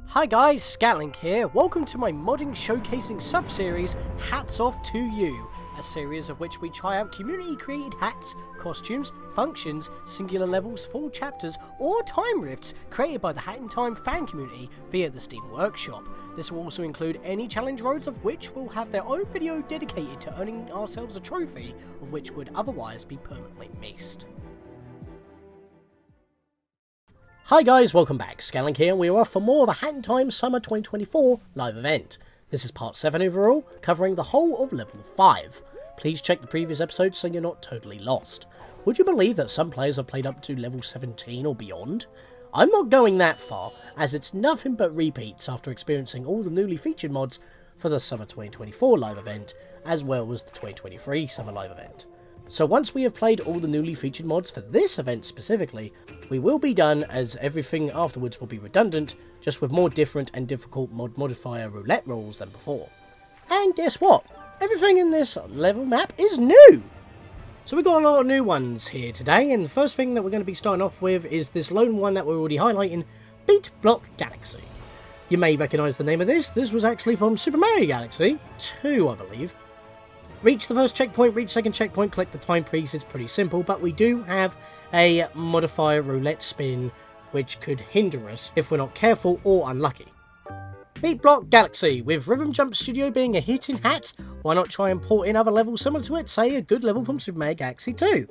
Hi guys, Scatlink here. Welcome to my modding showcasing sub-series, Hats Off to You, a series of which we try out community-created hats, costumes, functions, singular levels, full chapters, or time rifts created by the Hat in Time fan community via the Steam Workshop. This will also include any challenge roads of which will have their own video dedicated to earning ourselves a trophy, of which would otherwise be permanently missed. Hi guys, welcome back. Scatlink here, and we are off for more of a Hat in Time Summer 2024 live event. This is part 7 overall, covering the whole of level 5. Please check the previous episodes so you're not totally lost. Would you believe that some players have played up to level 17 or beyond? I'm not going that far, as it's nothing but repeats after experiencing all the newly featured mods for the Summer 2024 live event, as well as the 2023 Summer live event. So once we have played all the newly featured mods for this event specifically, we will be done, as everything afterwards will be redundant, just with more different and difficult mod modifier roulette rolls than before. And guess what? Everything in this level map is new! So we've got a lot of new ones here today, and the first thing that we're going to be starting off with is this lone one that we're already highlighting, Beat Block Galaxy. You may recognise the name of this. This was actually from Super Mario Galaxy 2, I believe. Reach the first checkpoint, reach second checkpoint, collect the time piece. It's pretty simple, but we do have a modifier roulette spin which could hinder us if we're not careful or unlucky. Beat Block Galaxy, with Rhythm Jump Studio being a hit in Hat, why not try and port in other levels similar to it, say a good level from Super Mario Galaxy 2?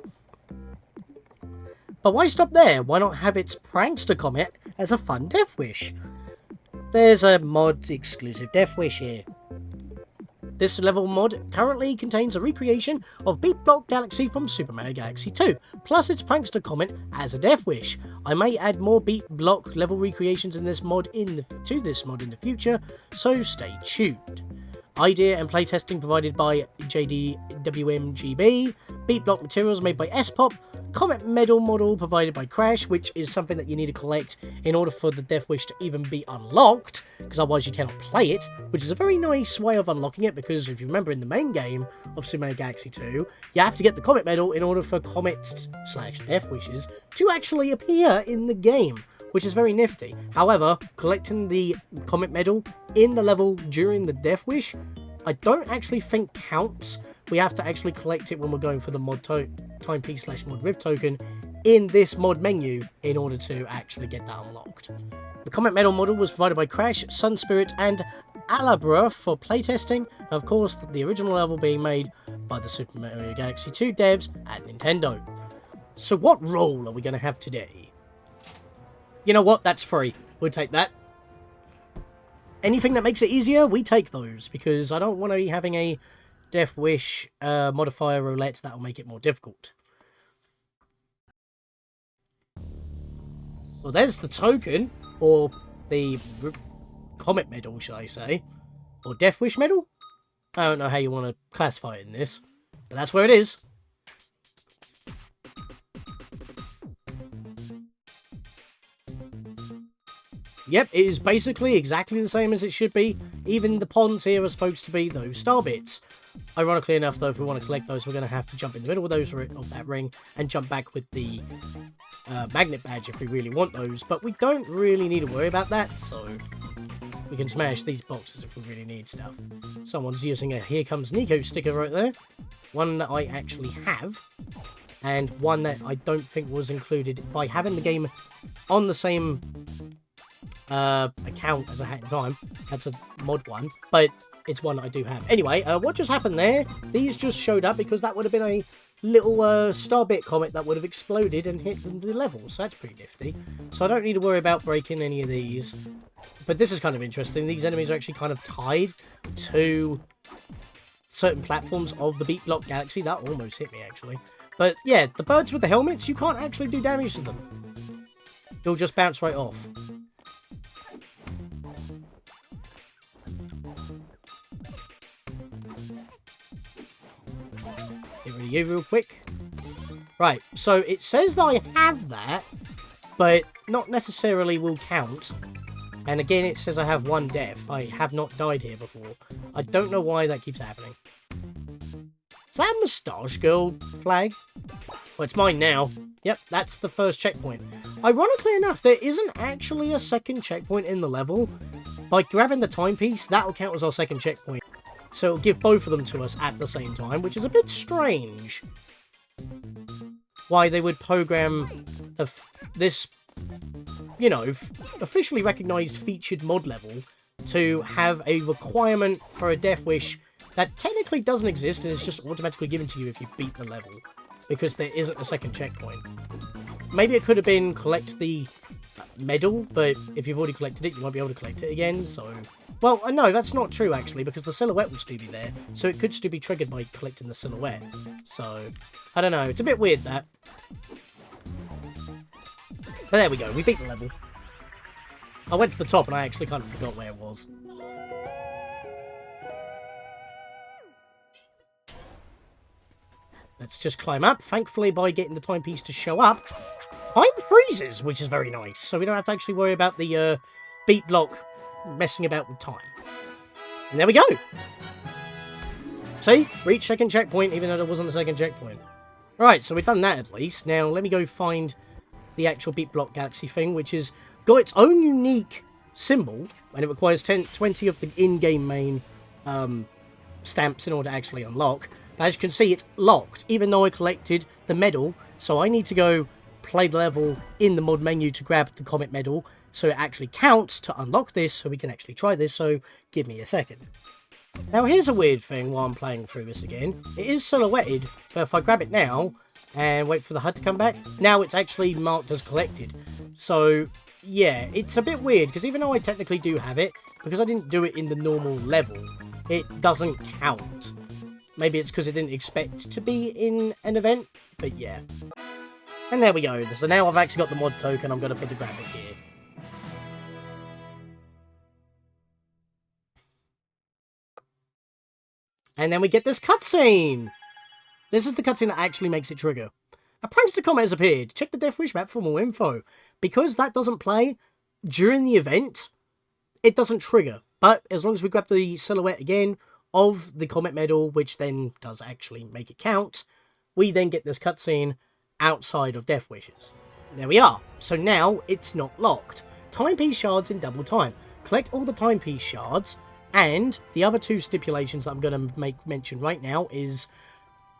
But why stop there? Why not have its Prankster Comet as a fun Death Wish? There's a mod exclusive Death Wish here. This level mod currently contains a recreation of Beat Block Galaxy from Super Mario Galaxy 2, plus its Prankster Comet as a Death Wish. I may add more Beat Block level recreations in this mod to this mod in the future, so stay tuned. Idea and playtesting provided by JDWMGB, Beat Block materials made by S-Pop, Comet Medal model provided by Crash, which is something that you need to collect in order for the Death Wish to even be unlocked, because otherwise you cannot play it, which is a very nice way of unlocking it, because if you remember in the main game of Super Mario Galaxy 2, you have to get the Comet Medal in order for Comets/Death Wishes to actually appear in the game, which is very nifty. However, collecting the Comet Medal in the level during the Death Wish, I don't actually think counts. We have to actually collect it when we're going for the mod timepiece/mod rift token in this mod menu in order to actually get that unlocked. The Comet Medal model was provided by Crash, Sunspirit, and Alabra for playtesting, and of course the original level being made by the Super Mario Galaxy 2 devs at Nintendo. So what role are we going to have today? You know what? That's free. We'll take that. Anything that makes it easier, we take those, because I don't want to be having a Death Wish modifier roulette that will make it more difficult. Well, there's the token, or the Comet Medal, should I say, or Death Wish Medal? I don't know how you want to classify it in this, but that's where it is. Yep, it is basically exactly the same as it should be. Even the ponds here are supposed to be those star bits. Ironically enough, though, if we want to collect those, we're going to have to jump in the middle of that ring and jump back with the magnet badge if we really want those. But we don't really need to worry about that, so we can smash these boxes if we really need stuff. Someone's using a Here Comes Nico sticker right there. One that I actually have, and one that I don't think was included by having the game on the same account as a Hat in Time. That's a mod one, but it's one that I do have. Anyway, what just happened there? These just showed up because that would have been a little Starbit comet that would have exploded and hit the level, so that's pretty nifty. So I don't need to worry about breaking any of these. But this is kind of interesting. These enemies are actually kind of tied to certain platforms of the Beat Block Galaxy. That almost hit me, actually. But yeah, the birds with the helmets, you can't actually do damage to them. They'll just bounce right off. Get rid of you real quick. Right, so it says that I have that, but not necessarily will count. And again, it says I have one death. I have not died here before. I don't know why that keeps happening. Is that a Moustache Girl flag? Well, it's mine now. Yep, that's the first checkpoint. Ironically enough, there isn't actually a second checkpoint in the level. By grabbing the timepiece, that will count as our second checkpoint. So it'll give both of them to us at the same time, which is a bit strange. Why they would program this, you know, officially recognised featured mod level to have a requirement for a death wish that technically doesn't exist and is just automatically given to you if you beat the level, because there isn't a second checkpoint. Maybe it could have been collect the medal, but if you've already collected it, you won't be able to collect it again, so... Well, no, that's not true, actually, because the silhouette will still be there, so it could still be triggered by collecting the silhouette. So, I don't know, it's a bit weird, that. But there we go, we beat the level. I went to the top and I actually kind of forgot where it was. Let's just climb up. Thankfully, by getting the timepiece to show up, time freezes, which is very nice. So we don't have to actually worry about the beat block messing about with time. And there we go. See? Reach second checkpoint, even though there wasn't a second checkpoint. Right, so we've done that at least. Now, let me go find the actual beat block galaxy thing, which has got its own unique symbol, and it requires 20 of the in-game main stamps in order to actually unlock. But as you can see, it's locked, even though I collected the medal, so I need to go play the level in the mod menu to grab the comet medal, so it actually counts to unlock this, so we can actually try this, so give me a second. Now here's a weird thing while I'm playing through this again. It is silhouetted, but if I grab it now, and wait for the HUD to come back, now it's actually marked as collected. So, yeah, it's a bit weird, because even though I technically do have it, because I didn't do it in the normal level, it doesn't count. Maybe it's because it didn't expect to be in an event, but yeah. And there we go. So now I've actually got the mod token, I'm going to put the graphic here. And then we get this cutscene! This is the cutscene that actually makes it trigger. A prankster comment has appeared. Check the Death Wish map for more info. Because that doesn't play during the event, it doesn't trigger. But as long as we grab the silhouette again of the comet medal, which then does actually make it count, we then get this cutscene outside of Death Wishes. There we are. So now it's not locked. Timepiece shards in double time. Collect all the timepiece shards, and the other two stipulations that I'm going to make mention right now is,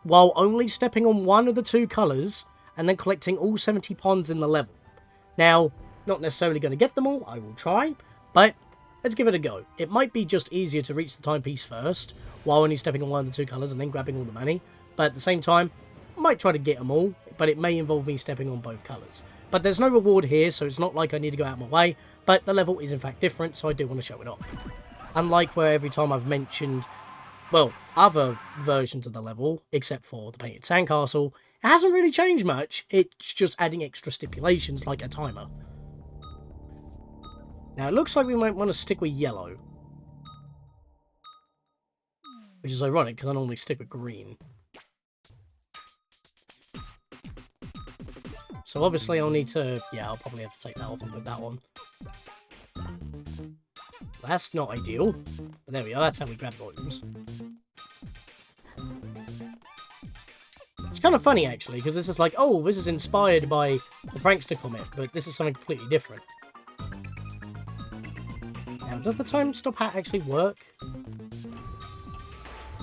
while only stepping on one of the two colours, and then collecting all 70 ponds in the level. Now, not necessarily going to get them all, I will try, but let's give it a go. It might be just easier to reach the timepiece first, while only stepping on one of the two colours and then grabbing all the money, but at the same time, I might try to get them all, but it may involve me stepping on both colours. But there's no reward here, so it's not like I need to go out of my way, but the level is in fact different, so I do want to show it off. Unlike where every time I've mentioned, well, other versions of the level, except for the painted sandcastle, it hasn't really changed much. It's just adding extra stipulations like a timer. Now it looks like we might want to stick with yellow, which is ironic because I normally stick with green. So obviously I'll need to, yeah, I'll probably have to take that off and put that on. That's not ideal, but there we are, that's how we grab volumes. It's kind of funny, actually, because this is like, oh, this is inspired by the prankster comic, but this is something completely different. Now, does the time stop hat actually work?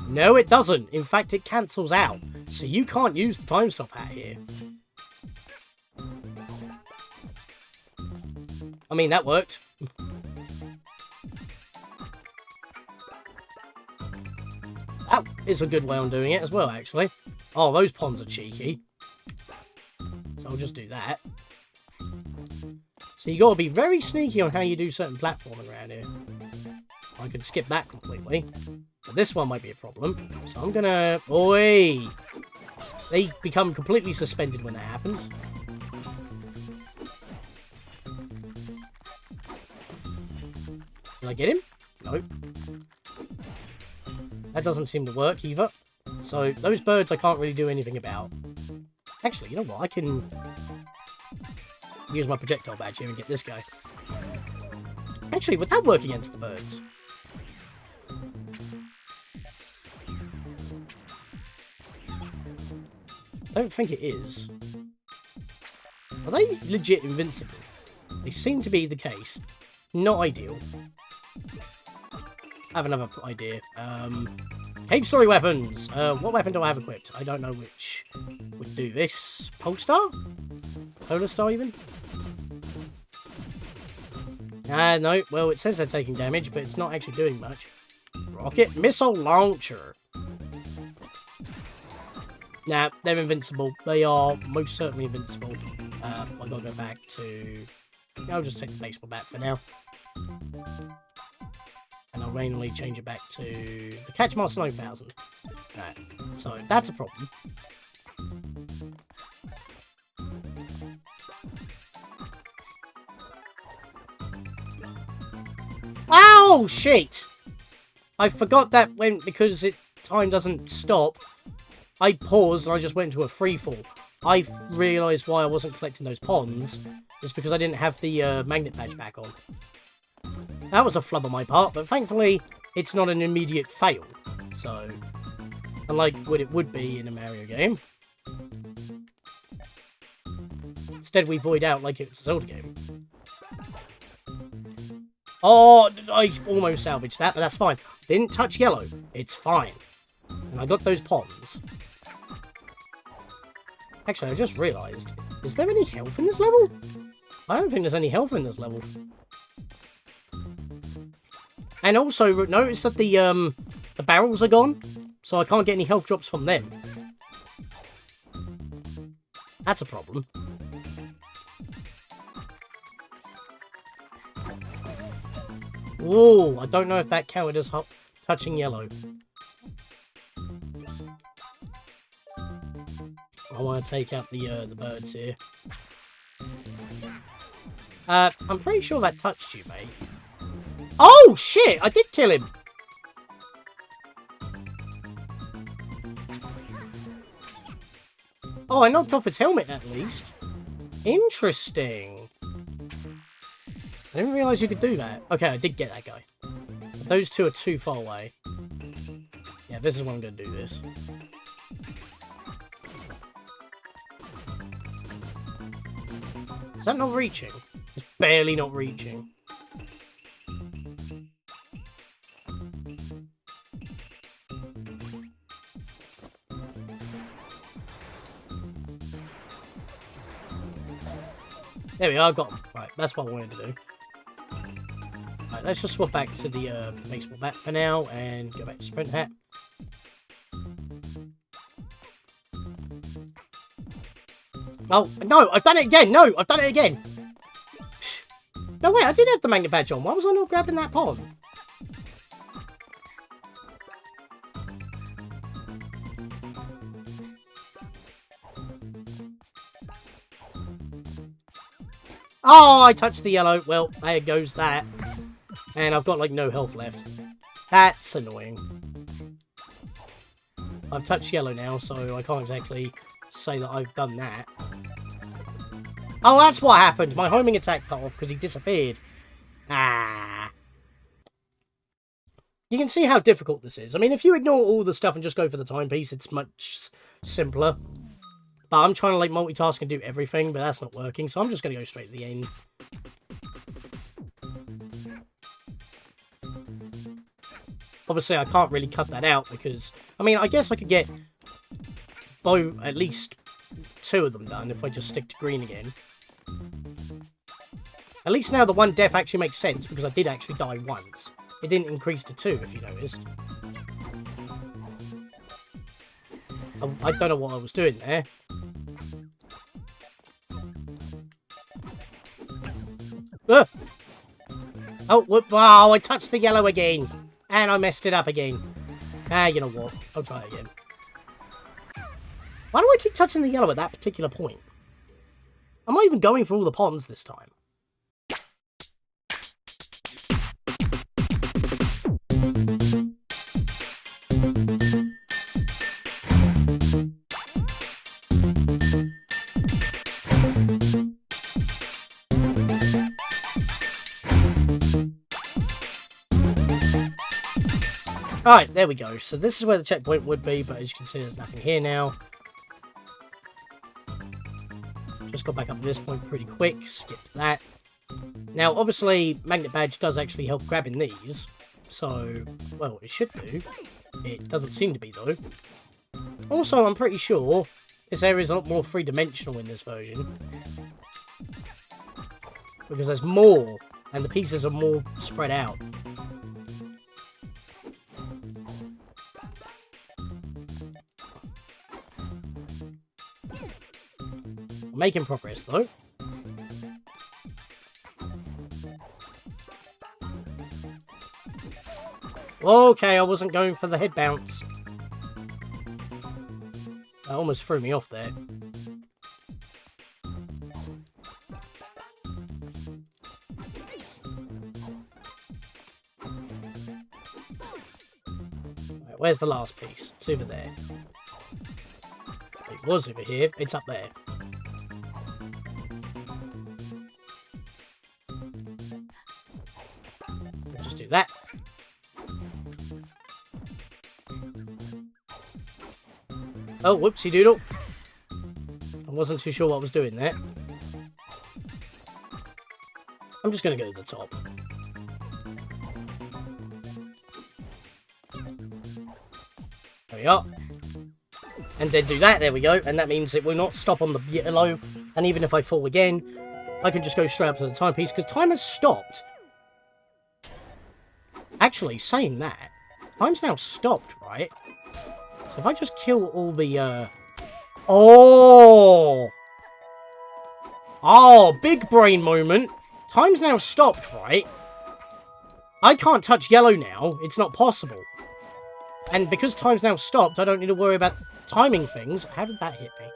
No, it doesn't. In fact, it cancels out, so you can't use the time stop hat here. I mean, that worked. That is a good way on doing it as well, actually. Oh, those ponds are cheeky. So I'll just do that. So you got to be very sneaky on how you do certain platforming around here. I could skip that completely. But this one might be a problem. So I'm gonna... Oi! They become completely suspended when that happens. Did I get him? Nope. That doesn't seem to work either. So those birds I can't really do anything about. Actually, you know what? I can use my projectile badge here and get this guy. Actually, would that work against the birds? Don't think it is. Are they legit invincible? They seem to be the case. Not ideal. I have another idea. Cave story weapons. What weapon do I have equipped? I don't know which would do this. Polestar? Polar Star even? No. Well, it says they're taking damage, but it's not actually doing much. Rocket Missile Launcher. Nah, they're invincible. They are most certainly invincible. I've got to go back to... I'll just take the baseball bat for now. And I'll randomly change it back to the Catchmaster 9000. Alright, so that's a problem. Oh, shit! I forgot that because time doesn't stop, I paused and I just went into a freefall. I realised why I wasn't collecting those ponds. It's because I didn't have the magnet badge back on. That was a flub on my part, but thankfully it's not an immediate fail. So, unlike what it would be in a Mario game. Instead we void out like it's a Zelda game. Oh, I almost salvaged that, but that's fine. Didn't touch yellow. It's fine. And I got those ponds. Actually, I just realised. Is there any health in this level? I don't think there's any health in this level. And also, notice that the barrels are gone. So I can't get any health drops from them. That's a problem. Whoa, I don't know if that counted as touching yellow. I want to take out the birds here. I'm pretty sure that touched you, mate. Oh, shit! I did kill him! Oh, I knocked off his helmet, at least. Interesting. I didn't realise you could do that. Okay, I did get that guy. But those two are too far away. Yeah, this is when I'm going to do this. Is that not reaching? It's barely not reaching. There we are, got him. Right, that's what I wanted to do. Right, let's just swap back to the baseball bat for now and go back to sprint hat. Oh, no, I've done it again! No, I've done it again! No, wait, I did have the magnet badge on. Why was I not grabbing that pond? Oh, I touched the yellow. Well, there goes that. And I've got, like, no health left. That's annoying. I've touched yellow now, so I can't exactly say that I've done that. Oh, that's what happened. My homing attack cut off because he disappeared. Ah. You can see how difficult this is. I mean, if you ignore all the stuff and just go for the timepiece, it's much simpler. But I'm trying to, like, multitask and do everything, but that's not working, so I'm just going to go straight to the end. Obviously, I can't really cut that out because... I mean, I guess I could get at least 2 of them done if I just stick to green again. At least now the one death actually makes sense because I did actually die once. It didn't increase to 2, if you noticed. I don't know what I was doing there. Oh, wow, I touched the yellow again. And I messed it up again. Ah, you know what? I'll try it again. Why do I keep touching the yellow at that particular point? I'm not even going for all the ponds this time. Alright, there we go. So this is where the checkpoint would be, but as you can see, there's nothing here now. Just got back up to this point pretty quick. Skipped that. Now, obviously, Magnet Badge does actually help grabbing these. So, well, it should do. It doesn't seem to be, though. Also, I'm pretty sure this area is a lot more three-dimensional in this version. Because there's more, and the pieces are more spread out. Making progress, though. Okay, I wasn't going for the head bounce. That almost threw me off there. Right, where's the last piece? It's over there. It was over here. It's up there. We'll just do that. Oh, whoopsie doodle. I wasn't too sure what I was doing there. I'm just going to go to the top. There we are. And then do that, there we go. And that means it will not stop on the yellow. And even if I fall again, I can just go straight up to the timepiece, because time has stopped. Actually, saying that, time's now stopped, right? So if I just kill all the, Oh! Oh, big brain moment. Time's now stopped, right? I can't touch yellow now. It's not possible. And because time's now stopped, I don't need to worry about timing things. How did that hit me?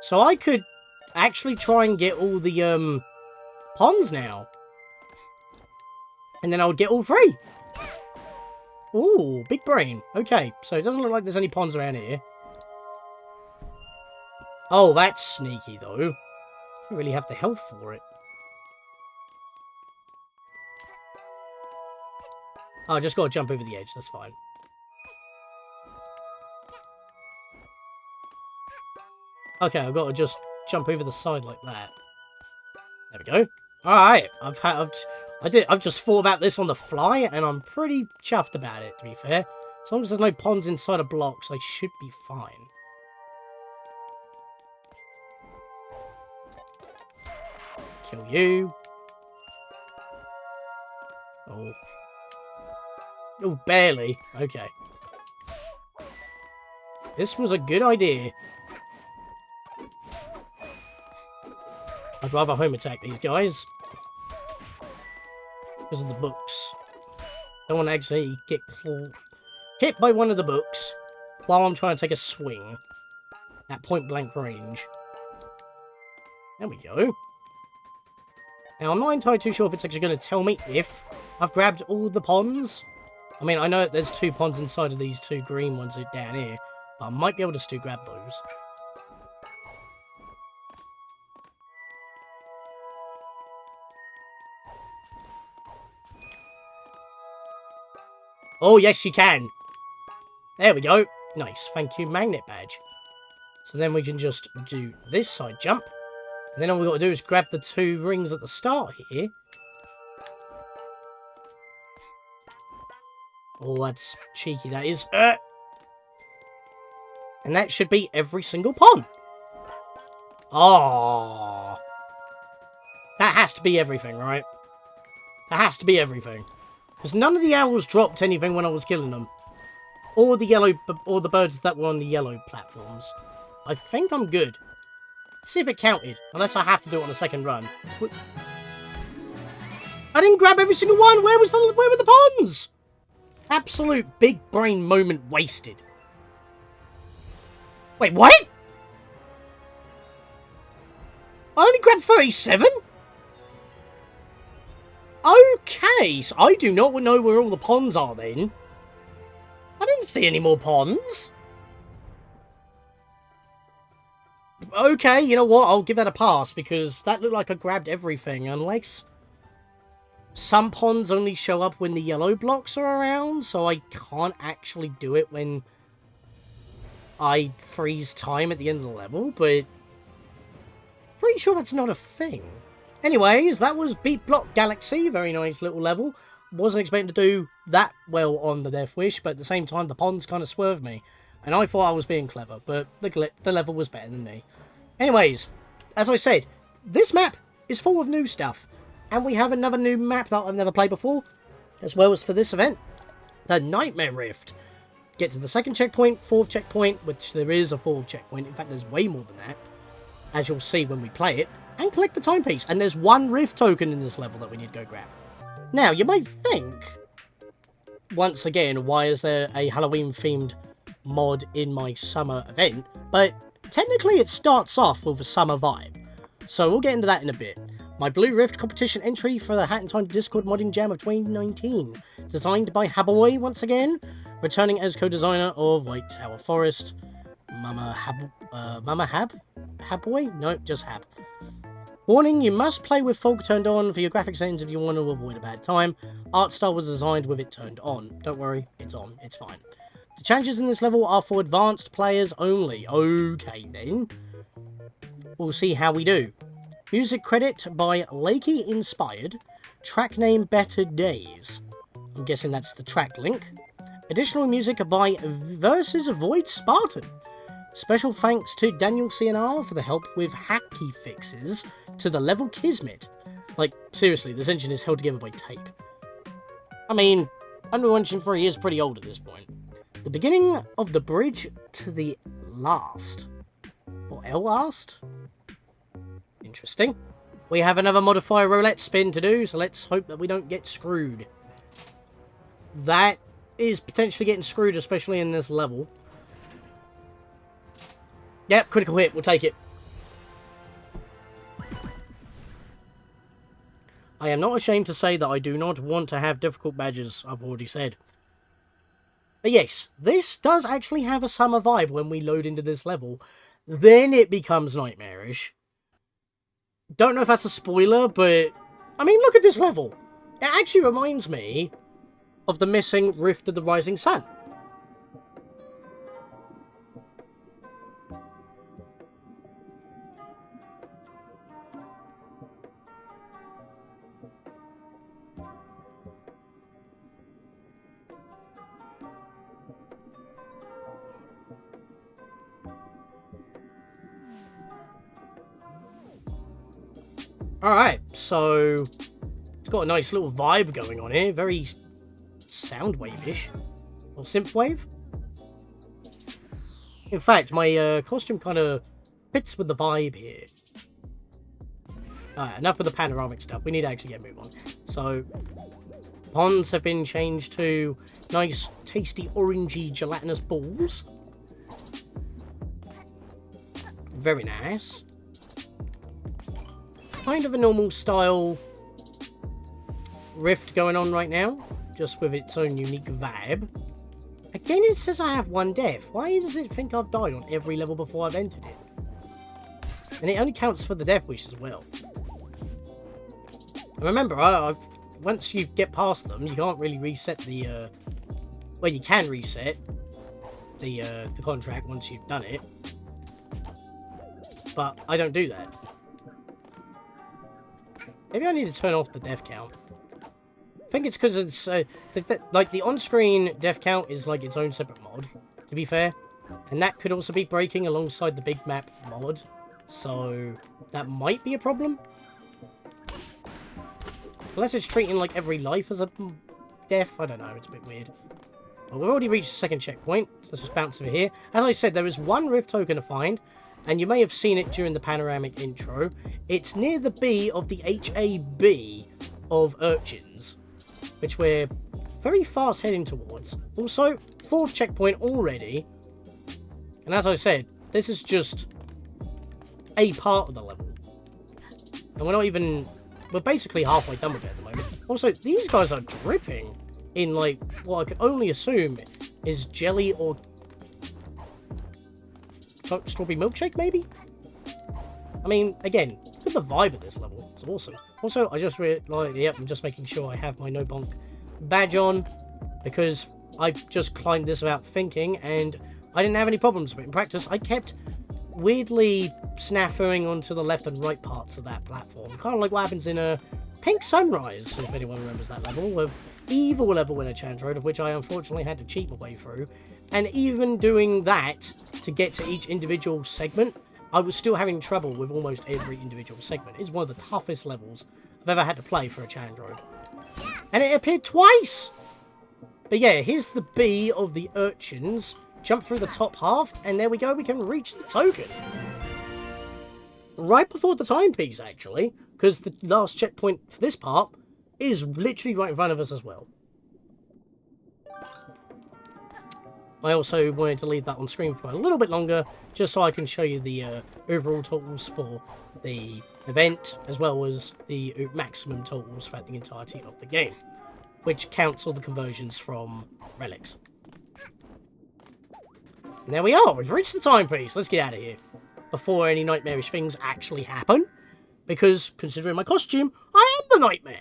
So I could actually try and get all the, ponds now. And then I would get all three. Ooh, big brain. Okay, so it doesn't look like there's any ponds around here. Oh, that's sneaky, though. Don't really have the health for it. Oh, I just got to jump over the edge. That's fine. Okay, I've got to just jump over the side like that. There we go. Alright, I've just thought about this on the fly, and I'm pretty chuffed about it, to be fair. As long as there's no ponds inside of blocks, I should be fine. Kill you. Oh. Oh, barely. Okay. This was a good idea. I'd rather home attack these guys. Because of the books. Don't want to actually get hit by one of the books while I'm trying to take a swing at point blank range. There we go. Now, I'm not entirely too sure if it's actually going to tell me if I've grabbed all the ponds. I mean, I know that there's 2 ponds inside of these 2 green ones down here, but I might be able to still grab those. Oh, yes, you can. There we go. Nice. Thank you, Magnet Badge. So then we can just do this side jump. And then all we've got to do is grab the 2 rings at the start here. Oh, that's cheeky, that is. And that should be every single pond. Oh. That has to be everything, right? That has to be everything. Because none of the owls dropped anything when I was killing them. Or the birds that were on the yellow platforms. I think I'm good. Let's see if it counted. Unless I have to do it on a second run. I didn't grab every single one! Where were the ponds? Absolute big brain moment wasted. Wait, what? I only grabbed 37? Okay, so I do not know where all the ponds are then. I didn't see any more ponds. Okay, you know what? I'll give that a pass, because that looked like I grabbed everything, unless some ponds only show up when the yellow blocks are around, so I can't actually do it when I freeze time at the end of the level, but Pretty sure that's not a thing. Anyways, that was Beat Block Galaxy. Very nice little level. Wasn't expecting to do that well on the Death Wish, but at the same time, the ponds kind of swerved me. And I thought I was being clever, but the level was better than me. Anyways, as I said, this map is full of new stuff. And we have another new map that I've never played before, as well as for this event. The Nightmare Rift. Get to the second checkpoint, fourth checkpoint, which there is a fourth checkpoint. In fact, there's way more than that, as you'll see when we play it. And collect the timepiece. And there's one Rift token in this level that we need to go grab. Now, you might think, once again, why is there a Halloween-themed mod in my summer event? But technically it starts off with a summer vibe. So we'll get into that in a bit. My Blue Rift competition entry for the Hat in Time Discord Modding Jam of 2019. Designed by Haboy once again. Returning as co-designer of White Tower Forest. Mama Hab? Haboy? No, just Hab. Warning, you must play with fog turned on for your graphic settings if you want to avoid a bad time. Art style was designed with it turned on. Don't worry, it's on, it's fine. The challenges in this level are for advanced players only. Okay then. We'll see how we do. Music credit by Lakey Inspired. Track name Better Days. I'm guessing that's the track link. Additional music by Versus Avoid Spartan. Special thanks to Daniel CNR for the help with hacky fixes to the level Kismet. Like, seriously, this engine is held together by tape. I mean, Unreal Engine 3 is pretty old at this point. The beginning of the bridge to the last. Or last? Interesting. We have another modifier roulette spin to do, so let's hope that we don't get screwed. That is potentially getting screwed, especially in this level. Yep, critical hit, we'll take it. I am not ashamed to say that I do not want to have difficult badges, I've already said. But yes, this does actually have a summer vibe when we load into this level. Then it becomes nightmarish. Don't know if that's a spoiler, but... I mean, look at this level. It actually reminds me of the missing Rift of the Rising Sun. Alright, so it's got a nice little vibe going on here. Very soundwave-ish. Or synthwave. In fact, my costume kind of fits with the vibe here. Alright, enough with the panoramic stuff. We need to actually get a move on. So, ponds have been changed to nice, tasty, orangey, gelatinous balls. Very nice. Kind of a normal style rift going on right now, just with its own unique vibe. Again, it says I have one death. Why does it think I've died on every level before I've entered it? And it only counts for the death wish as well. And remember, once you get past them, you can't really reset the, well, you can reset the contract once you've done it. But I don't do that. Maybe I need to turn off the death count. I think it's because it's, like, the on-screen death count is, like, its own separate mod, to be fair. And that could also be breaking alongside the big map mod. So, that might be a problem. Unless it's treating, like, every life as a death. I don't know, it's a bit weird. Well, we've already reached the second checkpoint, so let's just bounce over here. As I said, there is one Rift token to find. And you may have seen it during the panoramic intro. It's near the B of the HAB of Urchins, which we're very fast heading towards. Also, fourth checkpoint already. And as I said, this is just a part of the level. And we're not even... We're basically halfway done with it at the moment. Also, these guys are dripping in, like, what I can only assume is jelly or... strawberry milkshake, maybe? I mean, again, look at the vibe of this level. It's awesome. Also, I just realized, yep, I'm just making sure I have my no bonk badge on, because I just climbed this without thinking, and I didn't have any problems with it. In practice, I kept weirdly snafuing onto the left and right parts of that platform. Kind of like what happens in a Pink Sunrise, if anyone remembers that level, of evil level in a Challenge Road, of which I unfortunately had to cheat my way through. And even doing that to get to each individual segment, I was still having trouble with almost every individual segment. It's one of the toughest levels I've ever had to play for a Challenge Road. And it appeared twice! But yeah, here's the B of the urchins. Jump through the top half, and there we go, we can reach the token. Right before the timepiece, actually, because the last checkpoint for this part is literally right in front of us as well. I also wanted to leave that on screen for a little bit longer, just so I can show you the overall totals for the event, as well as the maximum totals for the entirety of the game, which counts all the conversions from relics. And there we are, we've reached the timepiece. Let's get out of here before any nightmarish things actually happen, because considering my costume, I am the nightmare.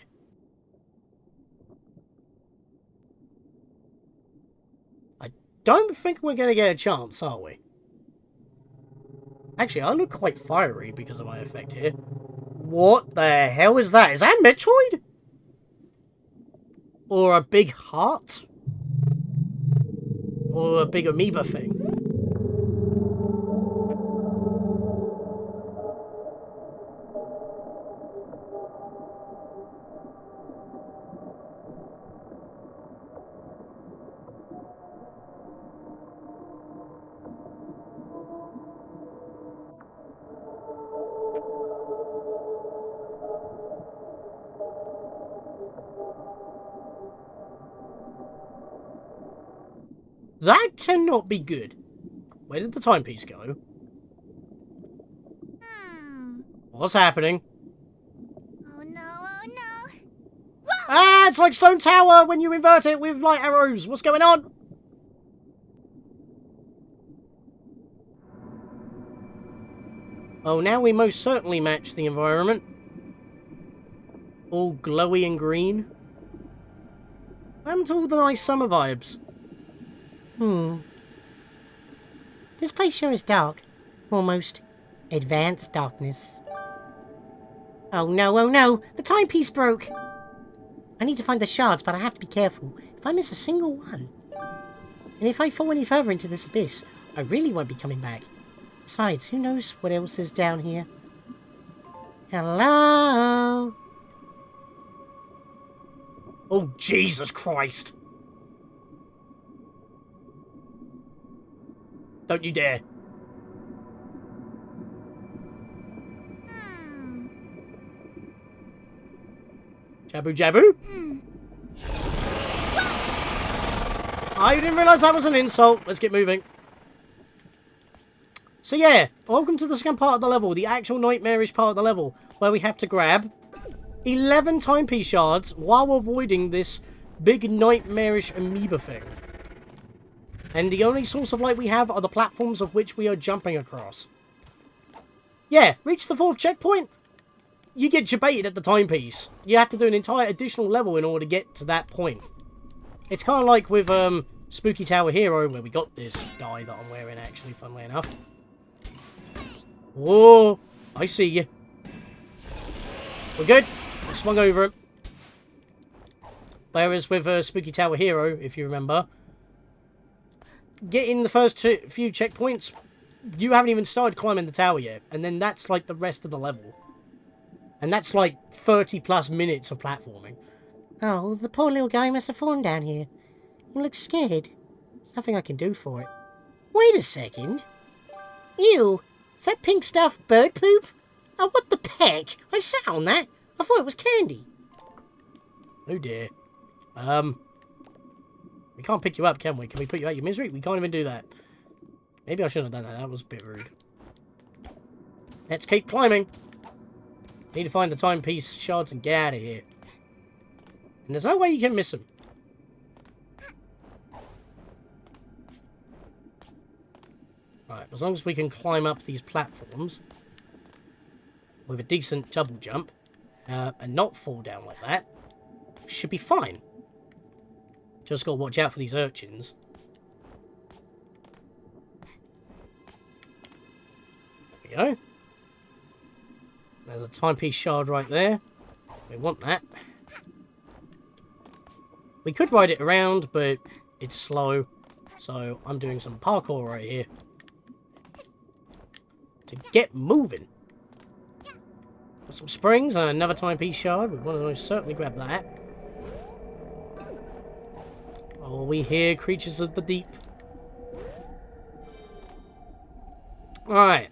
I don't think we're going to get a chance, are we? Actually, I look quite fiery because of my effect here. What the hell is that? Is that Metroid? Or a big heart? Or a big amoeba thing? That cannot be good. Where did the timepiece go? What's happening? Oh no, oh no. Ah, it's like Stone Tower when you invert it with light arrows. What's going on? Oh, now we most certainly match the environment. All glowy and green. What happened to all the nice summer vibes? This place sure is dark. Almost advanced darkness. Oh no, the timepiece broke! I need to find the shards, but I have to be careful. If I miss a single one, and if I fall any further into this abyss, I really won't be coming back. Besides, who knows what else is down here? Hello? Oh, Jesus Christ! Don't you dare. Jabu Jabu? I didn't realise that was an insult. Let's get moving. So yeah, welcome to the second part of the level, the actual nightmarish part of the level, where we have to grab 11 timepiece shards while avoiding this big nightmarish amoeba thing. And the only source of light we have are the platforms of which we are jumping across. Yeah, reach the 4th checkpoint, you get jebaited at the timepiece. You have to do an entire additional level in order to get to that point. It's kind of like with Spooky Tower Hero, where we got this dye that I'm wearing, actually, funnily enough. Whoa, I see you. We're good. I swung over him. Whereas with Spooky Tower Hero, if you remember, getting the first few checkpoints, you haven't even started climbing the tower yet. And then that's like the rest of the level. And that's like 30 plus minutes of platforming. Oh, the poor little guy must have fallen down here. He looks scared. There's nothing I can do for it. Wait a second. Ew! Is that pink stuff bird poop? Oh, what the peck? I sat on that. I thought it was candy. Oh dear. We can't pick you up, can we? Can we put you out of your misery? We can't even do that. Maybe I shouldn't have done that. That was a bit rude. Let's keep climbing. Need to find the timepiece shards and get out of here. And there's no way you can miss them. Right, as long as we can climb up these platforms with a decent double jump and not fall down like that, should be fine. Just gotta watch out for these urchins. go. There's a timepiece shard right there. We want that. We could ride it around, but it's slow. So I'm doing some parkour right here. To get moving. Got some springs and another timepiece shard. We want to certainly grab that. Oh, we hear creatures of the deep. Alright.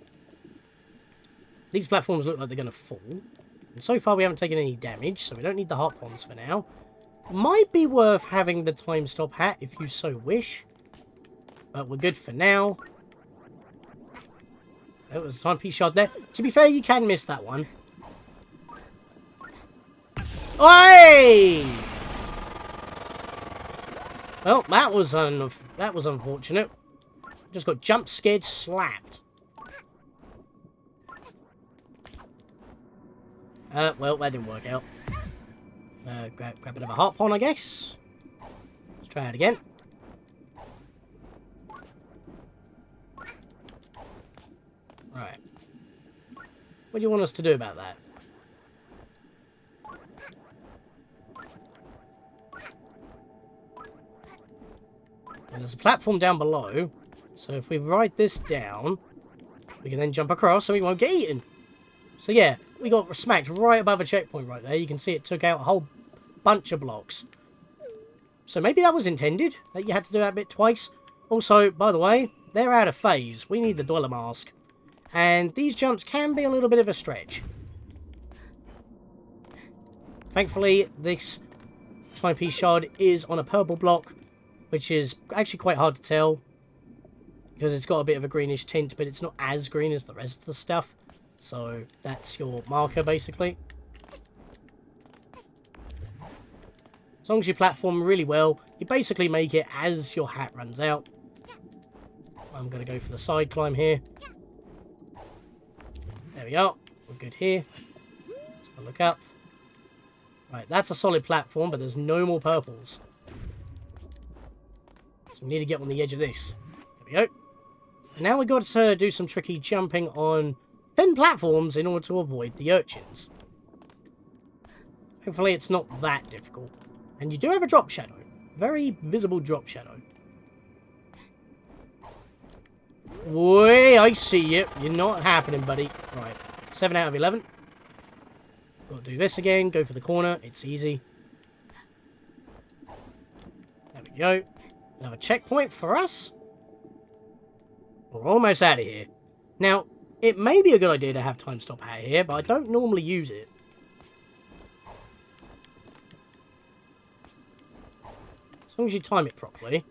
These platforms look like they're going to fall. And so far we haven't taken any damage, so we don't need the heart ponds for now. Might be worth having the time stop hat if you so wish. But we're good for now. There was a timepiece shard there. To be fair, you can miss that one. Oi! Well, that was unfortunate. Just got jump scared, slapped. Well, that didn't work out. Grab another heart pond, I guess. Let's try it again. Right. What do you want us to do about that? And there's a platform down below, so if we ride this down, we can then jump across and we won't get eaten. So yeah, we got smacked right above a checkpoint right there. You can see it took out a whole bunch of blocks. So maybe that was intended, that you had to do that bit twice. Also, by the way, they're out of phase. We need the Dweller Mask. And these jumps can be a little bit of a stretch. Thankfully, this timepiece shard is on a purple block, which is actually quite hard to tell, because it's got a bit of a greenish tint, but it's not as green as the rest of the stuff. So that's your marker, basically. As long as you platform really well, you basically make it as your hat runs out. I'm going to go for the side climb here. There we are. We're good here. Let's have a look up. Right, that's a solid platform, but there's no more purples. So we need to get on the edge of this. There we go. And now we've got to do some tricky jumping on thin platforms in order to avoid the urchins. Hopefully it's not that difficult. And you do have a drop shadow. Very visible drop shadow. Way, I see you. You're not happening, buddy. Right, 7 out of 11. Got to do this again. Go for the corner. It's easy. There we go. Another checkpoint for us. We're almost out of here. Now, it may be a good idea to have time stop hat here, but I don't normally use it. As long as you time it properly,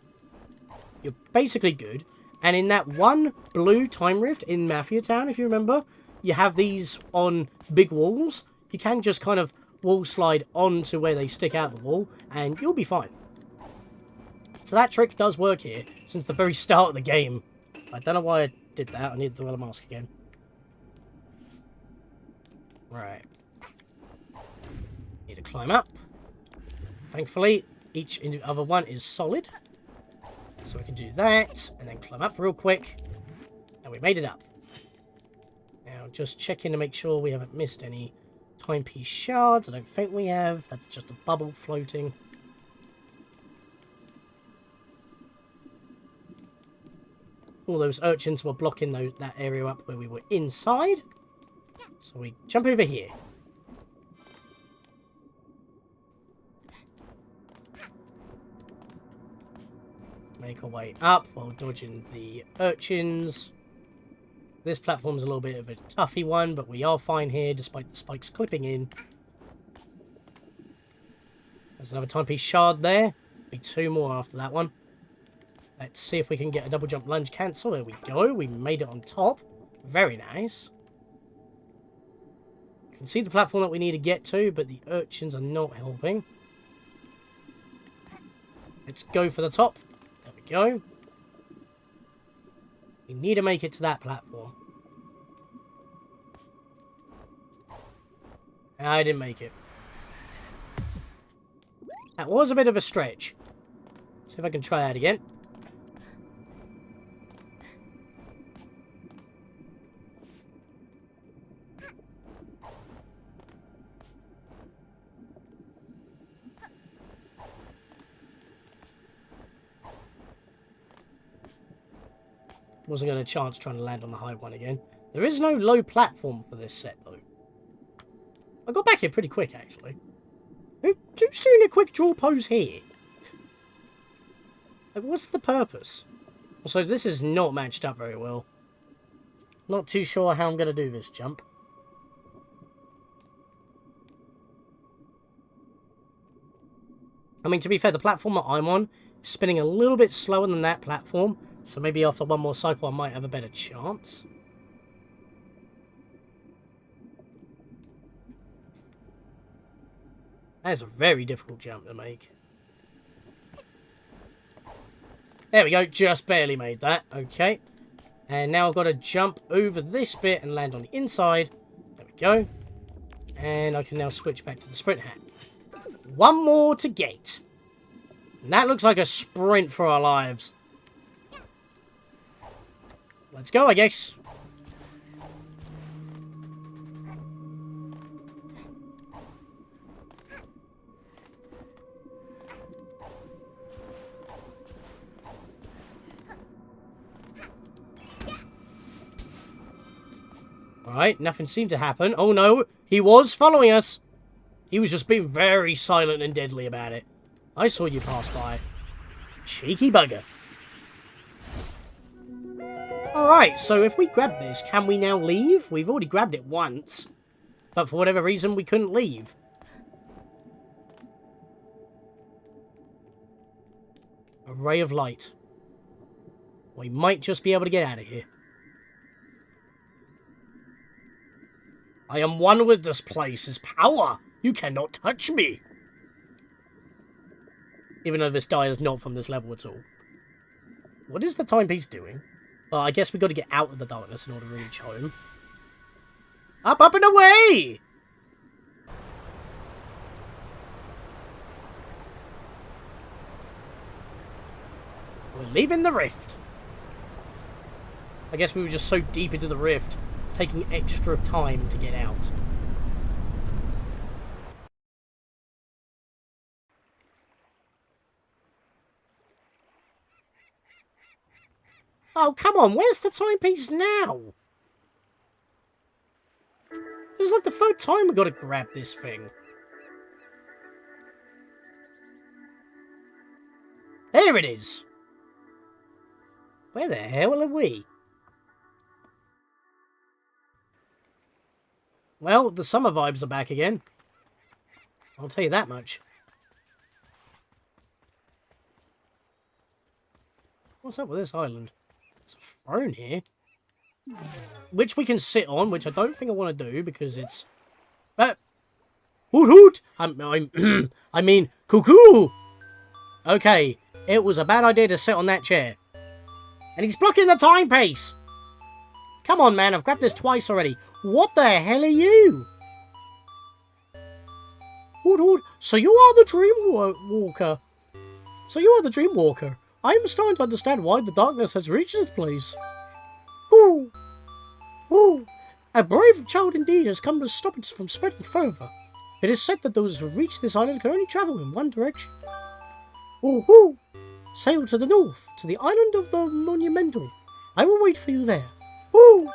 you're basically good. And in that one blue time rift in Mafia Town, if you remember, you have these on big walls. You can just kind of wall slide onto where they stick out the wall, and you'll be fine. So that trick does work here, since the very start of the game. I don't know why I did that. I need the Dweller Mask again. Right. Need to climb up. Thankfully, each other one is solid. So we can do that, and then climb up real quick. And we made it up. Now, just checking to make sure we haven't missed any timepiece shards. I don't think we have. That's just a bubble floating. All those urchins were blocking that area up where we were inside. So we jump over here. Make our way up while dodging the urchins. This platform's a little bit of a toughy one, but we are fine here despite the spikes clipping in. There's another timepiece shard there. Be 2 more after that one. Let's see if we can get a double jump lunge cancel. There we go. We made it on top. Very nice. You can see the platform that we need to get to, but the urchins are not helping. Let's go for the top. There we go. We need to make it to that platform. I didn't make it. That was a bit of a stretch. See if I can try that again. Wasn't going to chance trying to land on the high one again. There is no low platform for this set, though. I got back here pretty quick, actually. Who's doing a quick draw pose here? Like, what's the purpose? Also, this is not matched up very well. Not too sure how I'm going to do this jump. I mean, to be fair, the platform that I'm on is spinning a little bit slower than that platform, so maybe after one more cycle I might have a better chance. That is a very difficult jump to make. There we go, just barely made that. Okay. And now I've got to jump over this bit and land on the inside. There we go. And I can now switch back to the sprint hat. One more to gate. And that looks like a sprint for our lives. Let's go, I guess. Alright, nothing seemed to happen. Oh no, he was following us. He was just being very silent and deadly about it. I saw you pass by. Cheeky bugger. Alright, so if we grab this, can we now leave? We've already grabbed it once. But for whatever reason, we couldn't leave. A ray of light. We might just be able to get out of here. I am one with this place's power. You cannot touch me. Even though this die is not from this level at all. What is the timepiece doing? Well, I guess we got to get out of the darkness in order to reach home. Up, up, and away! We're leaving the rift. I guess we were just so deep into the rift. It's taking extra time to get out. Oh, come on, where's the timepiece now? This is like the third time we got to grab this thing. There it is! Where the hell are we? Well, the summer vibes are back again. I'll tell you that much. What's up with this island? There's a throne here. Which we can sit on, which I don't think I want to do because it's... hoot hoot! I mean, cuckoo! Okay, it was a bad idea to sit on that chair. And he's blocking the timepiece! Come on, man, I've grabbed this twice already. What the hell are you? Hoot hoot, so you are the Dream Walker. So you are the Dream Walker. I am starting to understand why the darkness has reached this place. Ooh. Ooh. A brave child indeed has come to stop it from spreading further. It is said that those who reach this island can only travel in one direction. Ooh, ooh. Sail to the north, to the island of the Monumental. I will wait for you there. Ooh.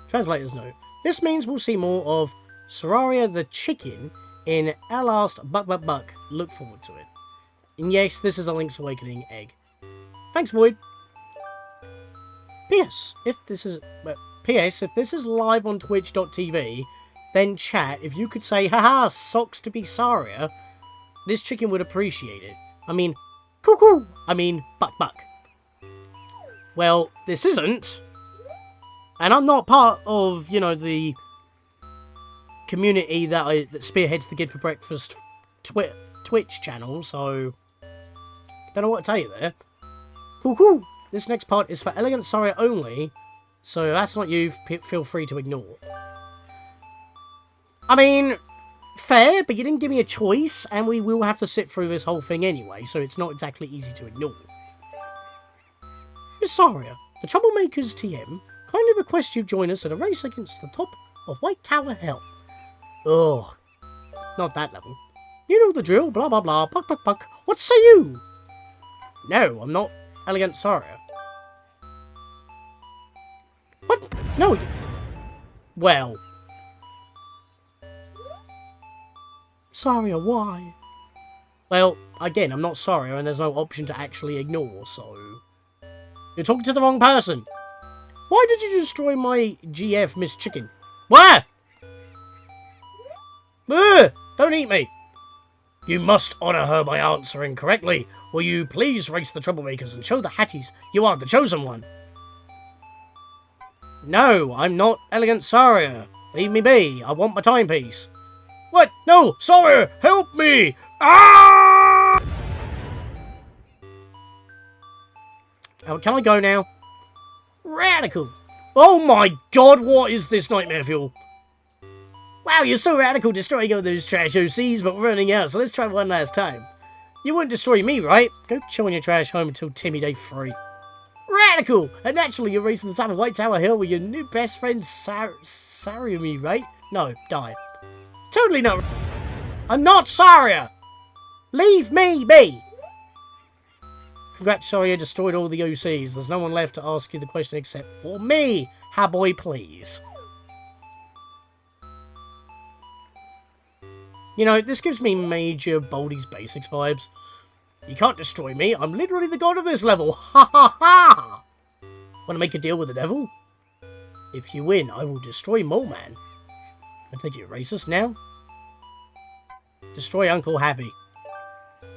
Translator's note. This means we'll see more of Sararia the chicken in our last Buck. Look forward to it. And yes, this is a Link's Awakening egg. Thanks, Void. P.S. If this is live on Twitch.tv, then chat, if you could say, haha, socks to be Saria, this chicken would appreciate it. I mean, cuckoo! I mean, buck. Well, this isn't. And I'm not part of, you know, the community that spearheads the Good for Breakfast Twitch channel, so... don't know what to tell you there. Cool. This next part is for Elegant Saria only, so if that's not you, feel free to ignore. I mean, fair, but you didn't give me a choice, and we will have to sit through this whole thing anyway, so it's not exactly easy to ignore. Miss Saria, the Troublemakers TM kindly request you join us in a race against the top of White Tower Hell. Ugh, not that level. You know the drill, blah blah blah, puck. What say you? No, I'm not Elegant Saria. No. Well. Sorry, why? Well, again, I'm not sorry, and there's no option to actually ignore, so... You're talking to the wrong person. Why did you destroy my GF, Miss Chicken? Where? Don't eat me. You must honour her by answering correctly. Will you please race the troublemakers and show the Hatties you are the chosen one? No, I'm not Elegant Saria. Leave me be. I want my timepiece. What? No! Saria! Help me! Ah! Oh, can I go now? Radical! Oh my god, what is this nightmare fuel? Wow, you're so radical destroying all those trash OCs, but we're running out, so let's try one last time. You wouldn't destroy me, right? Go chill in your trash home until Timmy Day 3. Radical! And naturally you're racing the top of White Tower Hill with your new best friend Saria, right? No, die. Totally not. I'm not Saria! Leave me be! Congrats, Saria destroyed all the OCs. There's no one left to ask you the question except for me. Ha boy, please. You know, this gives me major Baldi's Basics vibes. You can't destroy me. I'm literally the god of this level. Ha ha ha! Want to make a deal with the devil? If you win, I will destroy Mole Man. I take it racist now? Destroy Uncle Happy.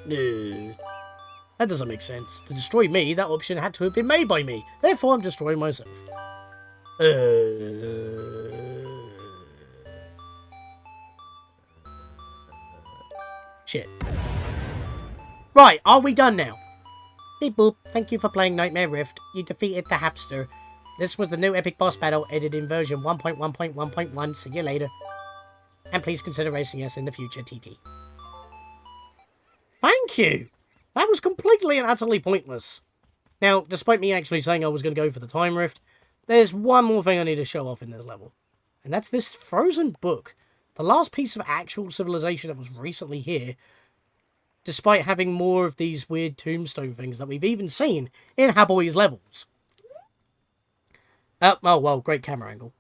That doesn't make sense. To destroy me, that option had to have been made by me. Therefore, I'm destroying myself. Shit. Right, are we done now? Beep boop, thank you for playing Nightmare Rift. You defeated the Hapster. This was the new epic boss battle, edited in version 1.1.1.1. See you later. And please consider racing us in the future, TT. Thank you! That was completely and utterly pointless. Now, despite me actually saying I was going to go for the time rift, there's one more thing I need to show off in this level. And that's this frozen book. The last piece of actual civilization that was recently here, despite having more of these weird tombstone things that we've even seen in Haboy's levels. Oh, well, great camera angle.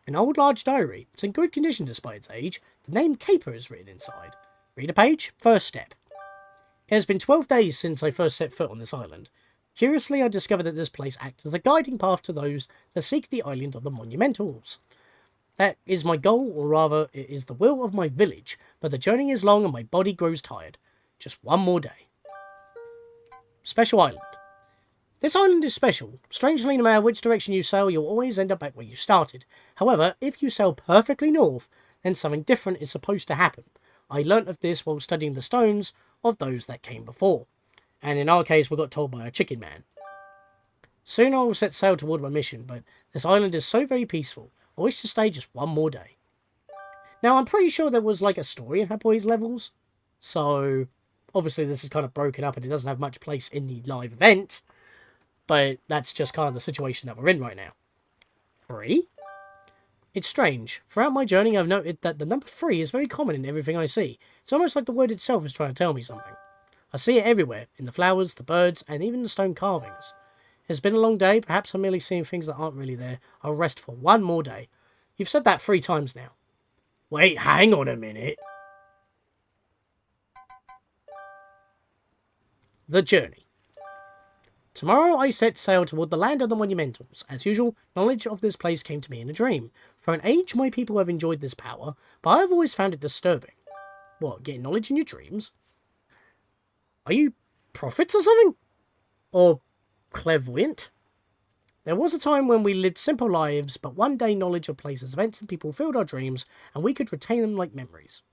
An old large diary. It's in good condition despite its age. The name Caper is written inside. Read a page. First step. It has been 12 days since I first set foot on this island. Curiously, I discovered that this place acts as a guiding path to those that seek the island of the Monumentals. That is my goal, or rather, it is the will of my village, but the journey is long and my body grows tired. Just one more day. Special Island. This island is special. Strangely, no matter which direction you sail, you'll always end up back where you started. However, if you sail perfectly north, then something different is supposed to happen. I learnt of this while studying the stones of those that came before. And in our case, we got told by a chicken man. Soon I will set sail toward my mission, but this island is so very peaceful. I wish to stay just one more day. Now, I'm pretty sure there was like a story in Haboy's levels. So, obviously this is kind of broken up and it doesn't have much place in the live event. But that's just kind of the situation that we're in right now. 3? It's strange. Throughout my journey, I've noted that the number 3 is very common in everything I see. It's almost like the word itself is trying to tell me something. I see it everywhere, in the flowers, the birds, and even the stone carvings. It's been a long day. Perhaps I'm merely seeing things that aren't really there. I'll rest for one more day. You've said that 3 times now. Wait, hang on a minute. The journey. Tomorrow I set sail toward the land of the Monumentals. As usual, knowledge of this place came to me in a dream. For an age, my people have enjoyed this power, but I've always found it disturbing. What, getting knowledge in your dreams? Are you prophets or something? Or clairvoyant? There was a time when we lived simple lives, but one day knowledge of places, events, and people filled our dreams, and we could retain them like memories.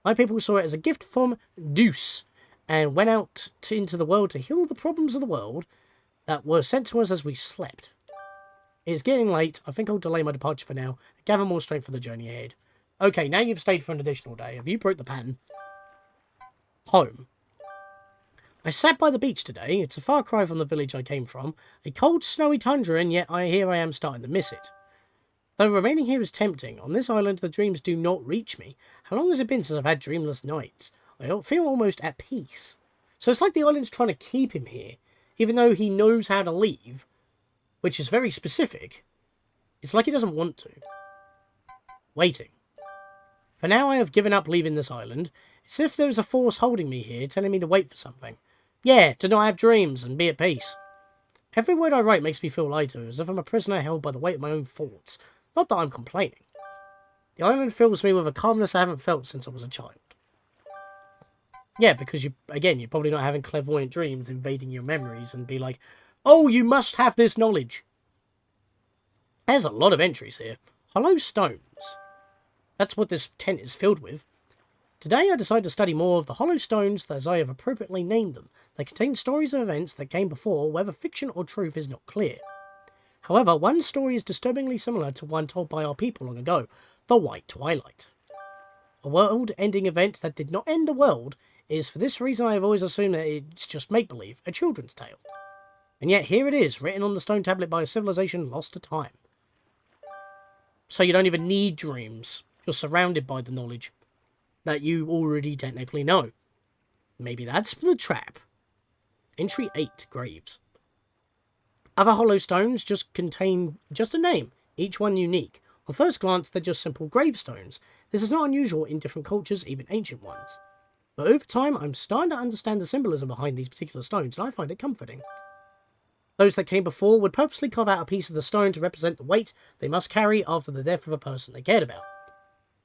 My people saw it as a gift from Deuce, and went out into the world to heal the problems of the world that were sent to us as we slept. It's getting late. I think I'll delay my departure for now, and gather more strength for the journey ahead. Okay, now you've stayed for an additional day. Have you broke the pattern? Home. I sat by the beach today. It's a far cry from the village I came from. A cold, snowy tundra, and yet here I am starting to miss it. Though remaining here is tempting, on this island the dreams do not reach me. How long has it been since I've had dreamless nights? I feel almost at peace. So it's like the island's trying to keep him here, even though he knows how to leave. which is very specific. It's like he doesn't want to. Waiting. For now, I have given up leaving this island. It's as if there is a force holding me here, telling me to wait for something. Yeah, to not have dreams and be at peace. Every word I write makes me feel lighter, as if I'm a prisoner held by the weight of my own thoughts. Not that I'm complaining. The island fills me with a calmness I haven't felt since I was a child. Yeah, because you're probably not having clairvoyant dreams invading your memories and be like, oh, you must have this knowledge. There's a lot of entries here. Hollow stones. That's what this tent is filled with. Today I decided to study more of the hollow stones as I have appropriately named them. They contain stories of events that came before, whether fiction or truth is not clear. However, one story is disturbingly similar to one told by our people long ago, the White Twilight. A world-ending event that did not end the world is for this reason I have always assumed that it's just make-believe, a children's tale. And yet here it is, written on the stone tablet by a civilization lost to time. So you don't even need dreams. You're surrounded by the knowledge that you already technically know. Maybe that's the trap. Entry 8, Graves. Other hollow stones contain a name, each one unique. On first glance, they're just simple gravestones. This is not unusual in different cultures, even ancient ones. But over time, I'm starting to understand the symbolism behind these particular stones, and I find it comforting. Those that came before would purposely carve out a piece of the stone to represent the weight they must carry after the death of a person they cared about.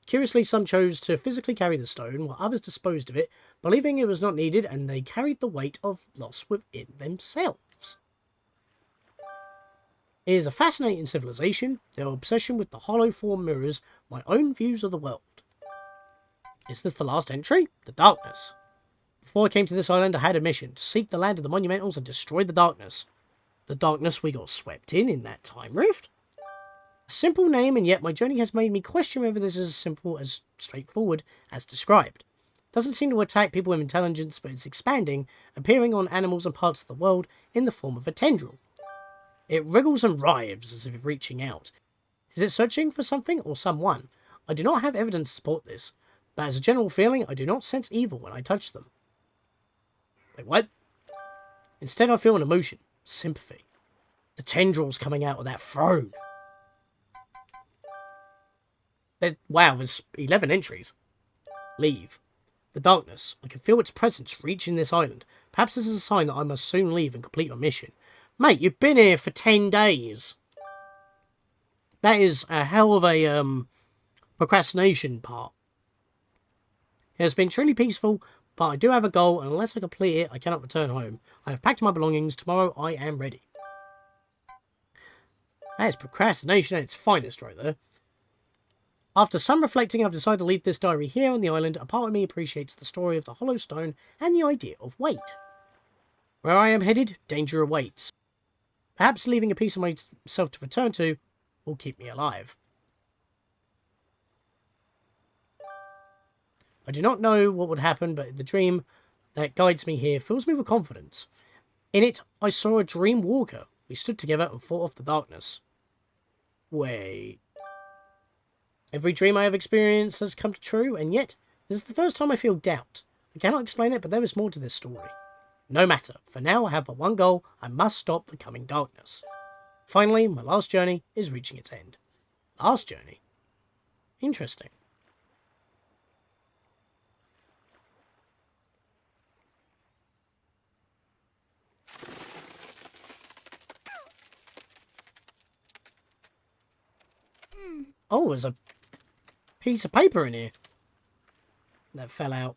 Curiously, some chose to physically carry the stone, while others disposed of it, believing it was not needed, and they carried the weight of loss within themselves. It is a fascinating civilization. Their obsession with the hollow form mirrors my own views of the world. Is this the last entry? The darkness. Before I came to this island, I had a mission to seek the land of the monumentals and destroy the darkness. The darkness we got swept in that time rift. A simple name, and yet my journey has made me question whether this is as simple as straightforward as described. Doesn't seem to attack people with intelligence, but it's expanding, appearing on animals and parts of the world in the form of a tendril. It wriggles and writhes as if reaching out. Is it searching for something or someone? I do not have evidence to support this, but as a general feeling, I do not sense evil when I touch them. Wait, what? Instead, I feel an emotion, sympathy. The tendrils coming out of that throne. Wow, there's 11 entries. Leave. The darkness. I can feel its presence reaching this island. Perhaps this is a sign that I must soon leave and complete my mission. Mate, you've been here for 10 days. That is a hell of a procrastination part. It has been truly peaceful, but I do have a goal, and unless I complete it, I cannot return home. I have packed my belongings. Tomorrow I am ready. That is procrastination at its finest right there. After some reflecting, I've decided to leave this diary here on the island. A part of me appreciates the story of the hollow stone and the idea of weight. Where I am headed, danger awaits. Perhaps leaving a piece of myself to return to will keep me alive. I do not know what would happen, but the dream that guides me here fills me with confidence. In it, I saw a dream walker. We stood together and fought off the darkness. Wait. Every dream I have experienced has come true, and yet, this is the first time I feel doubt. I cannot explain it, but there is more to this story. No matter, for now I have but one goal. I must stop the coming darkness. Finally, my last journey is reaching its end. Last journey? Interesting. Oh, there's a piece of paper in here that fell out.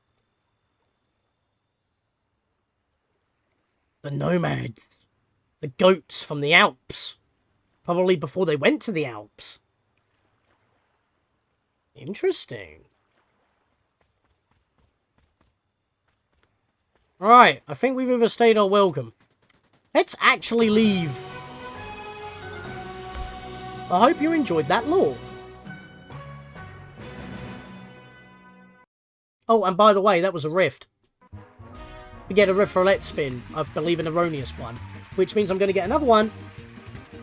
The nomads. The goats from the Alps. Probably before they went to the Alps. Interesting. Right, I think we've overstayed our welcome. Let's actually leave. I hope you enjoyed that lore. Oh, and by the way, that was a rift. We get a rift roulette spin, I believe an erroneous one, which means I'm going to get another one,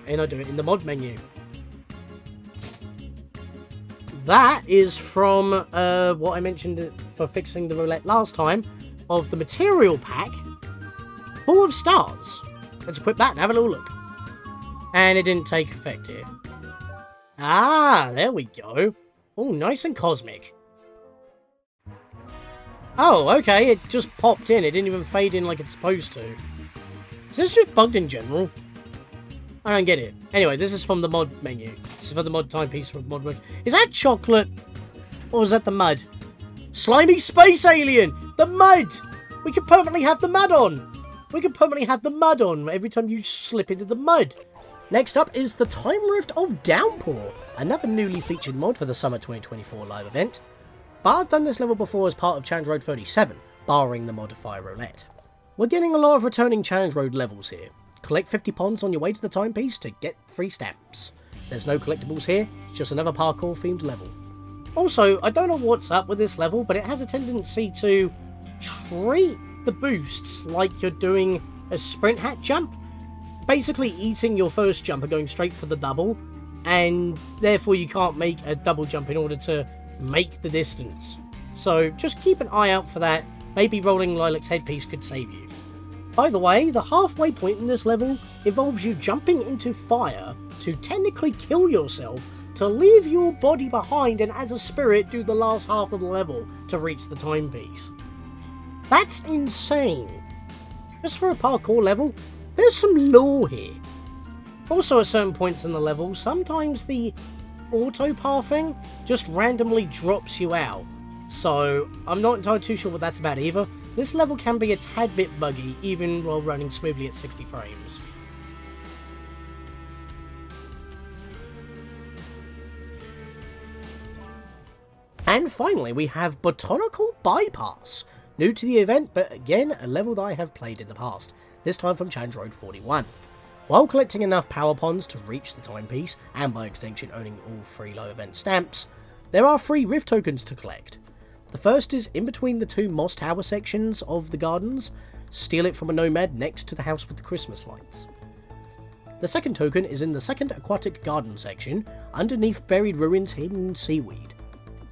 and I do it in the mod menu. That is from what I mentioned for fixing the roulette last time, of the material pack, Ball of Stars. Let's equip that and have a little look. And it didn't take effect here. Ah, there we go. Oh, nice and cosmic. Oh, okay, it just popped in. It didn't even fade in like it's supposed to. Is this just bugged in general? I don't get it. Anyway, this is from the mod menu. This is for the mod timepiece from mod mode. Is that chocolate? Or is that the mud? Slimy space alien! The mud! We can permanently have the mud on! We can permanently have the mud on every time you slip into the mud. Next up is the Time Rift of Downpour, another newly featured mod for the Summer 2024 live event. But I've done this level before as part of Challenge Road 37, barring the modifier roulette. We're getting a lot of returning Challenge Road levels here. Collect 50 ponds on your way to the timepiece to get free stamps. There's no collectibles here, it's just another parkour themed level. Also, I don't know what's up with this level, but it has a tendency to treat the boosts like you're doing a sprint hat jump. Basically eating your first jump and going straight for the double, and therefore you can't make a double jump in order to make the distance. So just keep an eye out for that. Maybe rolling Lilac's headpiece could save you. By the way, the halfway point in this level involves you jumping into fire to technically kill yourself, to leave your body behind and as a spirit do the last half of the level to reach the timepiece. That's insane. Just for a parkour level, there's some lore here. Also at certain points in the level, sometimes the auto-pathing just randomly drops you out. So I'm not entirely too sure what that's about either. This level can be a tad bit buggy even while running smoothly at 60 frames. And finally we have Botanical Bypass. New to the event, but again a level that I have played in the past, this time from Challenge Road 41. While collecting enough power ponds to reach the timepiece, and by extension owning all 3 live event stamps, there are 3 rift tokens to collect. The first is in between the 2 moss tower sections of the gardens. Steal it from a nomad next to the house with the Christmas lights. The second token is in the second aquatic garden section, underneath buried ruins hidden in seaweed.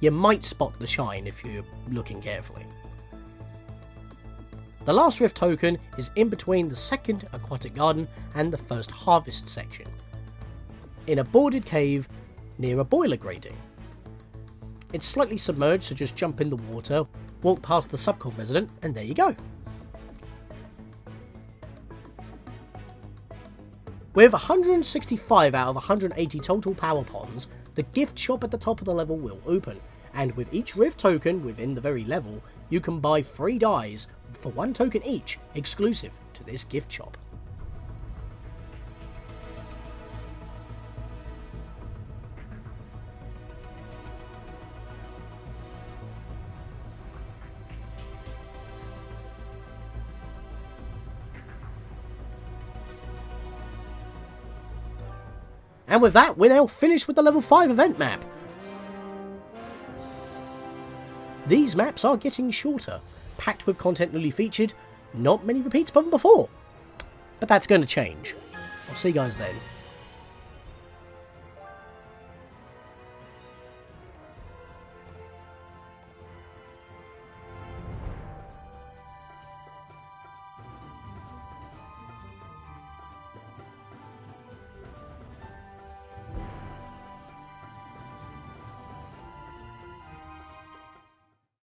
You might spot the shine if you're looking carefully. The last rift token is in between the second aquatic garden and the first harvest section, in a boarded cave near a boiler grating. It's slightly submerged, so just jump in the water, walk past the subcon resident, and there you go. With 165 out of 180 total power ponds, the gift shop at the top of the level will open, and with each rift token within the very level, you can buy 3 dyes for 1 token each, exclusive to this gift shop. And with that, we're now finished with the level 5 event map. These maps are getting shorter, packed with content newly featured, not many repeats from before. But that's going to change. I'll see you guys then.